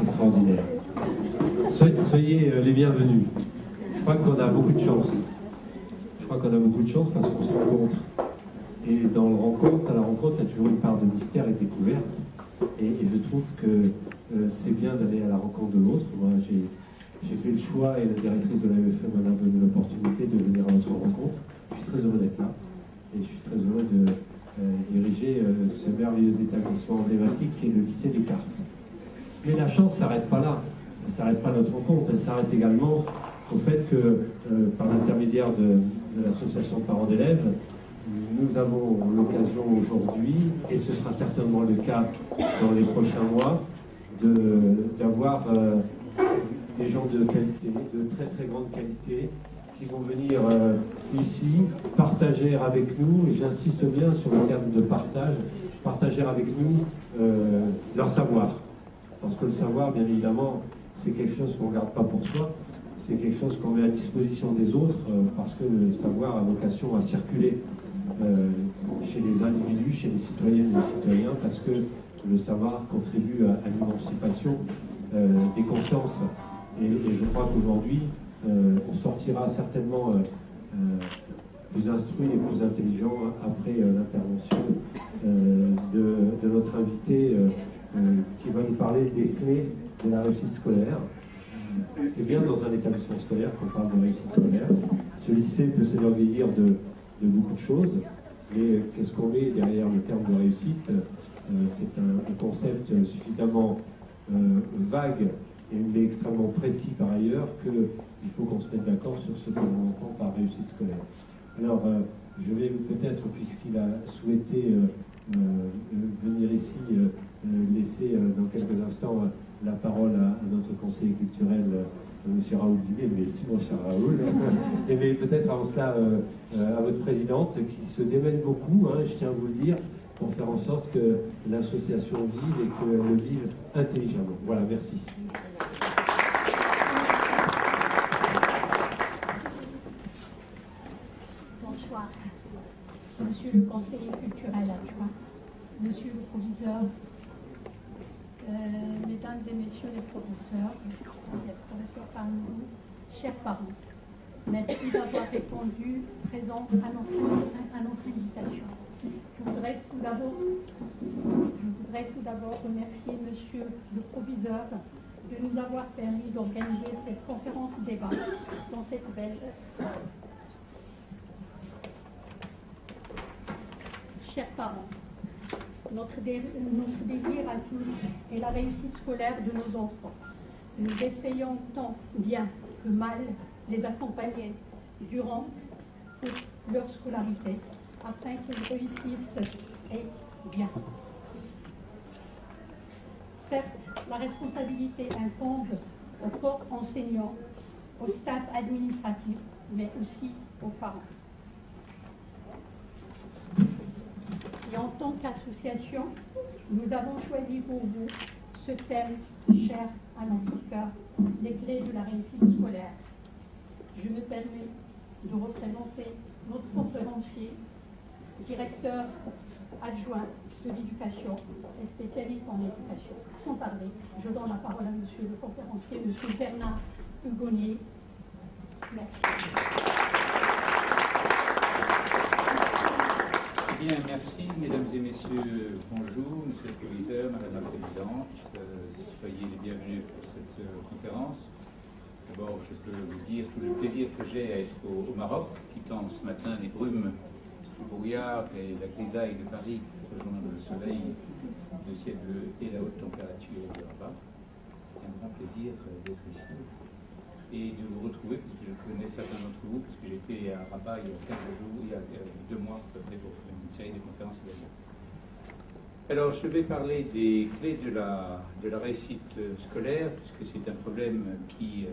Extraordinaire. Soyez les bienvenus. Je crois qu'on a beaucoup de chance. Parce qu'on se rencontre. Et dans à la rencontre, il y a toujours une part de mystère et de découverte. Et je trouve que c'est bien d'aller à la rencontre de l'autre. Moi, j'ai fait le choix, et la directrice de l'AEFE m'a donné l'opportunité de venir à notre rencontre. Je suis très heureux d'être là. Et je suis très heureux de diriger ce merveilleux établissement emblématique qui est le lycée Descartes. Mais la chance ne s'arrête pas là. Ça ne s'arrête pas notre rencontre. Elle s'arrête également au fait que, par l'intermédiaire de l'association de parents d'élèves, nous avons l'occasion aujourd'hui, et ce sera certainement le cas dans les prochains mois, d'avoir des gens de qualité, de très très grande qualité, qui vont venir ici partager avec nous, et j'insiste bien sur le terme de partager avec nous leur savoir. Parce que le savoir, bien évidemment, c'est quelque chose qu'on ne garde pas pour soi, c'est quelque chose qu'on met à disposition des autres, parce que le savoir a vocation à circuler chez les individus, chez les citoyennes et les citoyens, parce que le savoir contribue à l'émancipation des consciences. Et je crois qu'aujourd'hui, on sortira certainement plus instruit et plus intelligent après l'intervention de notre invité qui va nous parler des clés de la réussite scolaire. C'est bien dans un établissement scolaire qu'on parle de réussite scolaire. Ce lycée peut s'énorgueillir de beaucoup de choses, mais qu'est-ce qu'on met derrière le terme de réussite? C'est un concept suffisamment vague mais extrêmement précis par ailleurs qu'il faut qu'on se mette d'accord sur ce que l'on entend par réussite scolaire. Alors, je vais peut-être, puisqu'il a souhaité venir ici, laisser dans quelques instants la parole à notre conseiller culturel, M. Raoul Duguet, mais si mon cher Raoul, et mais peut-être avant cela à votre présidente qui se démène beaucoup, je tiens à vous le dire, pour faire en sorte que l'association vive et qu'elle vive intelligemment. Voilà, merci. Bonsoir, Monsieur le conseiller culturel adjoint, Monsieur le proviseur, Mesdames et Messieurs les professeurs parmi nous, chers parents, merci d'avoir répondu présent à notre invitation. Je voudrais tout d'abord remercier Monsieur le proviseur de nous avoir permis d'organiser cette conférence débat dans cette belle salle. Chers parents, notre désir à tous est la réussite scolaire de nos enfants. Nous essayons tant bien que mal les accompagner durant toute leur scolarité afin qu'ils réussissent et bien. Certes, la responsabilité incombe au corps enseignant, au staff administratif, mais aussi aux parents. Et en tant qu'association, nous avons choisi pour vous ce thème cher à notre cœur, les clés de la réussite scolaire. Je me permets de représenter notre conférencier, directeur adjoint de l'éducation et spécialiste en éducation. Sans tarder, je donne la parole à monsieur le conférencier, monsieur Bernard Hugonnier. Merci. Bien, merci, mesdames et messieurs, bonjour, monsieur le proviseur, madame la présidente, soyez les bienvenus pour cette conférence. D'abord, je peux vous dire tout le plaisir que j'ai à être au Maroc, quittant ce matin les brumes, le brouillard et la grisaille de Paris pour rejoindre le soleil, le ciel bleu et la haute température de Rabat. C'est un grand plaisir d'être ici et de vous retrouver, puisque je connais certains d'entre vous, puisque j'étais à Rabat il y a 15 jours, il y a 2 mois à peu près, pour faire une série de conférences également. Alors, je vais parler des clés de la réussite scolaire, puisque c'est un problème qui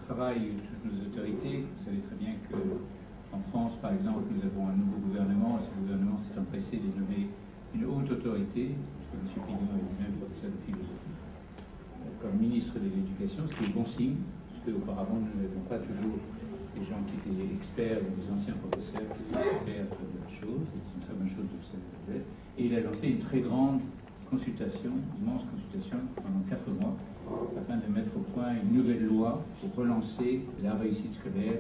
travaille toutes nos autorités. Vous savez très bien qu'en France, par exemple, nous avons un nouveau gouvernement, et ce gouvernement s'est empressé de nommer une haute autorité, puisque M. Pignon est lui-même professeur de philosophie, comme ministre de l'Éducation, ce qui est bon signe. Auparavant, nous n'avions pas toujours des gens qui étaient experts, ou des anciens professeurs qui étaient experts de la chose. C'est une très bonne chose de cette Et il a lancé une très grande consultation, immense consultation, pendant 4 mois, afin de mettre au point une nouvelle loi pour relancer la réussite scolaire,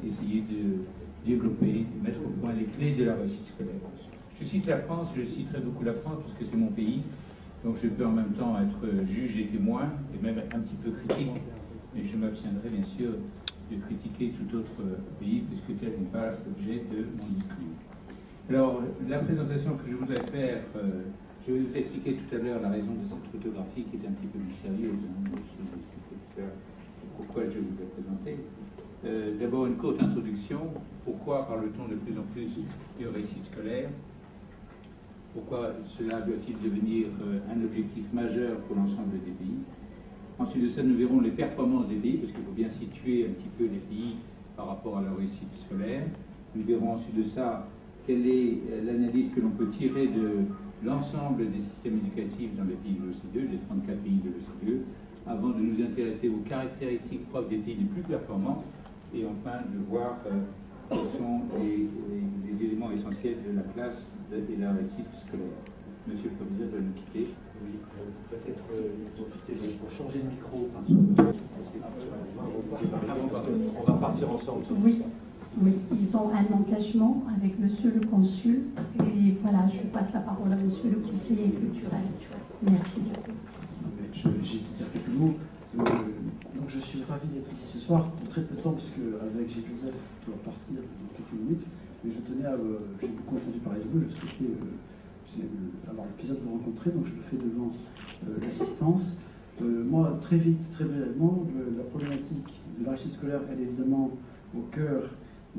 essayer de développer, de mettre au point les clés de la réussite scolaire. Je cite la France, je citerai beaucoup la France parce que c'est mon pays, donc je peux en même temps être juge et témoin, et même un petit peu critique, mais je m'abstiendrai bien sûr de critiquer tout autre pays, puisque tel n'est pas l'objet de mon discours. Alors, la présentation que je voudrais faire, je vais vous expliquer tout à l'heure la raison de cette photographie qui est un petit peu mystérieuse, hein, je vais vous expliquer pourquoi je vous ai présenté. D'abord, une courte introduction. Pourquoi parle-t-on de plus en plus de réussite scolaire? Pourquoi cela doit-il devenir un objectif majeur pour l'ensemble des pays? Ensuite de ça, nous verrons les performances des pays, parce qu'il faut bien situer un petit peu les pays par rapport à leur réussite scolaire. Nous verrons ensuite de ça quelle est l'analyse que l'on peut tirer de l'ensemble des systèmes éducatifs dans les pays de l'OCDE, les 34 pays de l'OCDE, avant de nous intéresser aux caractéristiques propres des pays les plus performants, et enfin de voir quels sont les éléments essentiels de la classe et de la réussite scolaire. Monsieur le Proviseur doit nous quitter. Oui, peut-être profiter pour changer de micro. On va partir ensemble. Oui. Oui, ils ont un engagement avec monsieur le consul. Et voilà, je passe la parole à monsieur le conseiller culturel. Merci. J'ai dire quelques mots. Donc je suis ravi d'être ici ce soir pour très peu de temps, parce qu'avec Gilles Joseph, je dois partir dans quelques minutes. Mais je tenais à. J'ai beaucoup entendu parler de vous, je souhaitais avoir le plaisir de vous rencontrer, donc je le fais devant l'assistance. Moi, très vite, très brièvement, la problématique de la réussite scolaire, elle est évidemment au cœur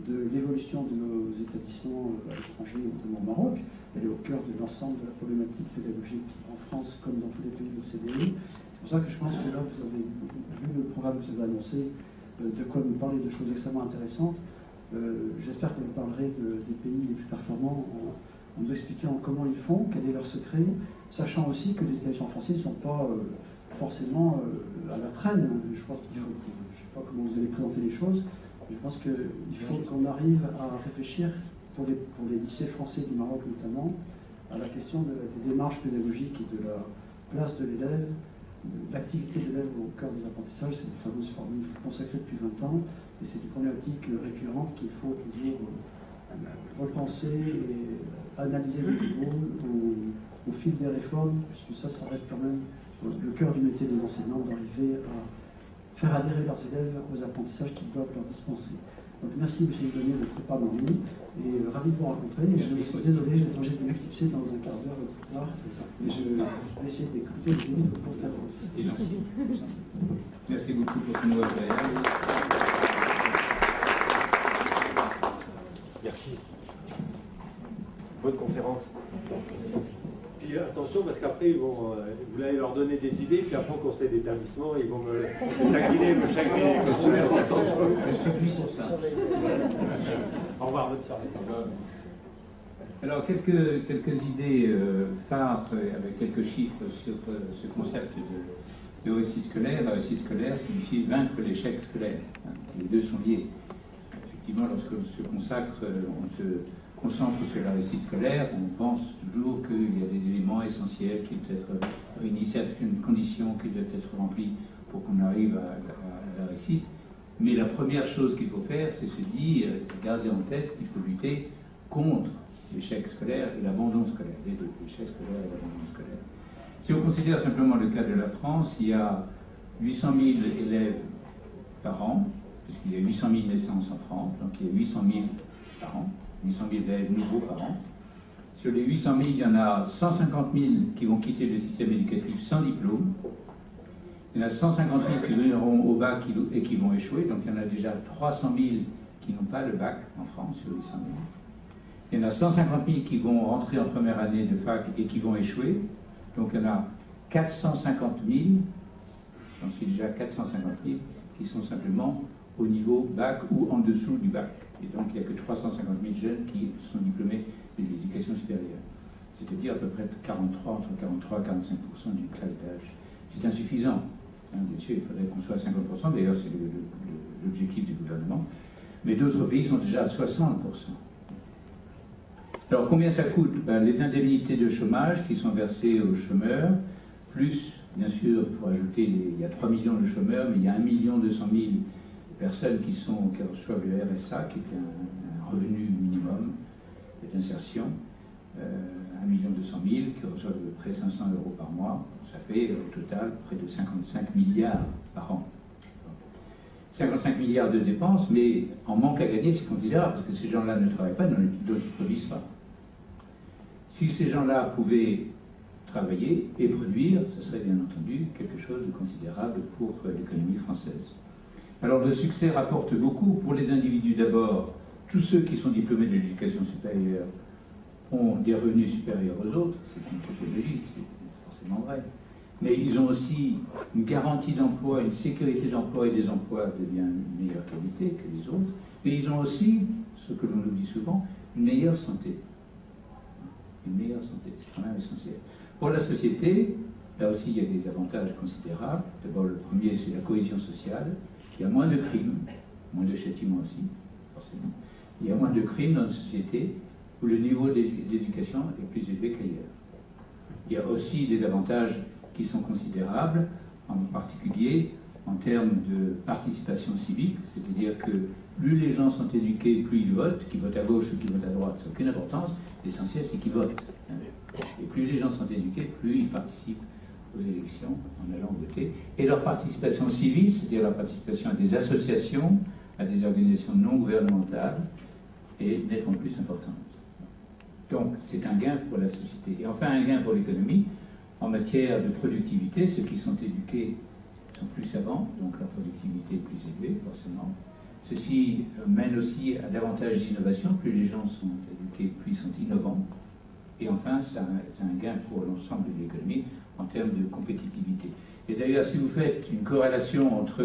de l'évolution de nos établissements à l'étranger, notamment au Maroc. Elle est au cœur de l'ensemble de la problématique pédagogique en France comme dans tous les pays de l'OCDE. C'est pour ça que je pense que là, vous avez vu le programme que vous avez annoncé, de quoi nous parler de choses extrêmement intéressantes. J'espère que vous parlerez des pays les plus performants en nous expliquant comment ils font, quel est leur secret, sachant aussi que les établissements français ne sont pas forcément à la traîne. Je pense qu'il faut, je ne sais pas comment vous allez présenter les choses, je pense qu'il faut qu'on arrive à réfléchir, pour les lycées français du Maroc notamment, à la question des démarches pédagogiques et de la place de l'élève, l'activité de l'élève au cœur des apprentissages. C'est une fameuse formule consacrée depuis 20 ans, et c'est une problématique récurrente qu'il faut toujours repenser et analyser de nouveau au fil des réformes, puisque ça reste quand même le cœur du métier des enseignants, d'arriver à faire adhérer leurs élèves aux apprentissages qu'ils doivent leur dispenser. Donc merci M. Denier d'être parmi nous, et ravi de vous rencontrer. Et je suis désolé, j'ai été éclipsé dans un quart d'heure plus tard, et je vais essayer d'écouter le début de votre conférence. Et merci. Merci beaucoup pour ce mot agréable. Merci. Bonne conférence. Puis attention, parce qu'après, vous allez leur donner des idées, puis après, au conseil d'établissement, ils vont me taquiner, me chagriner. Je suis plus pour ça. Au revoir, bonne soirée. Alors, quelques idées phares avec quelques chiffres sur ce concept de réussite scolaire. La réussite scolaire signifie vaincre l'échec scolaire. Les deux sont liés. Effectivement, lorsqu'on se consacre, on se concentre sur la réussite scolaire, on pense toujours qu'il y a des éléments essentiels qui doivent être réunis, certaines conditions qui doivent être remplies pour qu'on arrive à la réussite. Mais la première chose qu'il faut faire, c'est se dire, c'est garder en tête qu'il faut lutter contre l'échec scolaire et l'abandon scolaire, les deux, l'échec scolaire et l'abandon scolaire. Si on considère simplement le cas de la France, il y a 800 000 élèves par an, puisqu'il y a 800 000 naissances en France, donc il y a 800 000 par an, 800 000 élèves nouveaux par an. Sur les 800 000, il y en a 150 000 qui vont quitter le système éducatif sans diplôme. Il y en a 150 000 qui viendront au bac et qui vont échouer, donc il y en a déjà 300 000 qui n'ont pas le bac en France sur 800 000. Il y en a 150 000 qui vont rentrer en première année de fac et qui vont échouer, donc il y en a 450 000, j'en suis déjà 450 000, qui sont simplement au niveau bac ou en dessous du bac. Et donc il n'y a que 350 000 jeunes qui sont diplômés de l'éducation supérieure. C'est-à-dire à peu près entre 43 et 45% d'une classe d'âge. C'est insuffisant. Bien sûr, il faudrait qu'on soit à 50%, d'ailleurs c'est l'objectif du gouvernement. Mais d'autres pays sont déjà à 60%. Alors, combien ça coûte? Les indemnités de chômage qui sont versées aux chômeurs, plus, bien sûr, il faut ajouter, il y a 3 millions de chômeurs, mais il y a 1 200 000 personnes qui reçoivent le RSA, qui est un revenu minimum d'insertion. 1 200 000 qui reçoivent à peu près 500 € par mois. Ça fait au total près de 55 milliards par an. 55 milliards de dépenses, mais en manque à gagner, c'est considérable, parce que ces gens-là ne travaillent pas, donc ils ne produisent pas. Si ces gens-là pouvaient travailler et produire, ce serait bien entendu quelque chose de considérable pour l'économie française. Alors le succès rapporte beaucoup pour les individus d'abord. Tous ceux qui sont diplômés de l'éducation supérieure ont des revenus supérieurs aux autres, c'est une tautologie, c'est forcément vrai. Mais ils ont aussi une garantie d'emploi, une sécurité d'emploi et des emplois de bien meilleure qualité que les autres. Et ils ont aussi, ce que l'on oublie souvent, une meilleure santé. Une meilleure santé, c'est quand même essentiel. Pour la société, là aussi il y a des avantages considérables. D'abord le premier, c'est la cohésion sociale. Il y a moins de crimes, moins de châtiments aussi, forcément. Il y a moins de crimes dans une société où le niveau d'éducation est plus élevé qu'ailleurs. Il y a aussi des avantages qui sont considérables, en particulier en termes de participation civique, c'est-à-dire que plus les gens sont éduqués, plus ils votent, qu'ils votent à gauche ou qu'ils votent à droite, ça n'a aucune importance, l'essentiel c'est qu'ils votent. Et plus les gens sont éduqués, plus ils participent aux élections en allant voter. Et leur participation civile, c'est-à-dire leur participation à des associations, à des organisations non gouvernementales, est nettement plus importante. Donc, c'est un gain pour la société. Et enfin, un gain pour l'économie. En matière de productivité, ceux qui sont éduqués sont plus savants, donc leur productivité est plus élevée, forcément. Ceci mène aussi à davantage d'innovation. Plus les gens sont éduqués, plus ils sont innovants. Et enfin, c'est un gain pour l'ensemble de l'économie en termes de compétitivité. Et d'ailleurs, si vous faites une corrélation entre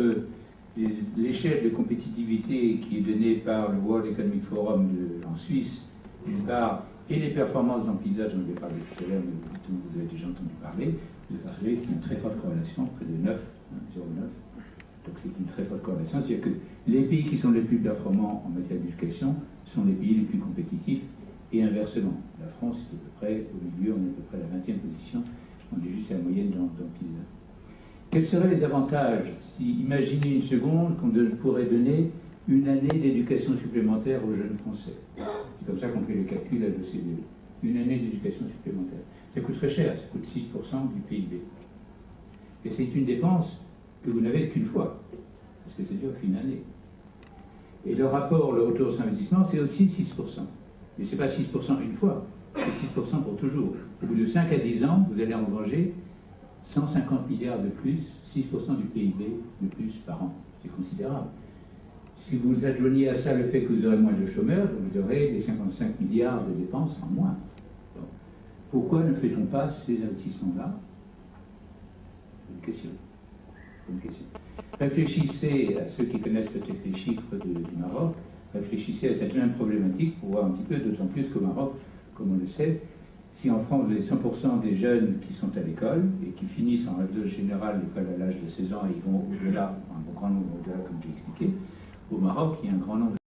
l'échelle de compétitivité qui est donnée par le World Economic Forum en Suisse, d'une part, et les performances dans le paysage, dont j'ai parlé tout à l'heure, mais vous avez déjà entendu parler, vous apercevez qu'il y a une très forte corrélation, près de 9, 0,9. Donc c'est une très forte corrélation. C'est-à-dire que les pays qui sont les plus performants en matière d'éducation sont les pays les plus compétitifs, et inversement. La France est à peu près au milieu, on est à peu près à la 20e position, on est juste à la moyenne dans PISA. Quels seraient les avantages si, imaginez une seconde, qu'on pourrait donner une année d'éducation supplémentaire aux jeunes Français? C'est comme ça qu'on fait le calcul à l'OCDE. Une année d'éducation supplémentaire. Ça coûte très cher, ça coûte 6% du PIB. Et c'est une dépense que vous n'avez qu'une fois, parce que ça dure qu'une année. Et le rapport, le retour sur investissement, c'est aussi 6%. Mais ce n'est pas 6% une fois, c'est 6% pour toujours. Au bout de 5 à 10 ans, vous allez engranger 150 milliards de plus, 6% du PIB de plus par an. C'est considérable. Si vous adjoignez à ça le fait que vous aurez moins de chômeurs, vous aurez des 55 milliards de dépenses en moins. Donc, pourquoi ne fait-on pas ces investissements-là? Une question. Réfléchissez à ceux qui connaissent peut-être les chiffres du Maroc, réfléchissez à cette même problématique pour voir un petit peu, d'autant plus qu'au Maroc, comme on le sait, si en France vous avez 100% des jeunes qui sont à l'école et qui finissent en règle générale l'école à l'âge de 16 ans et ils vont au-delà, un grand nombre au-delà comme j'ai expliqué, au Maroc il y a un grand nombre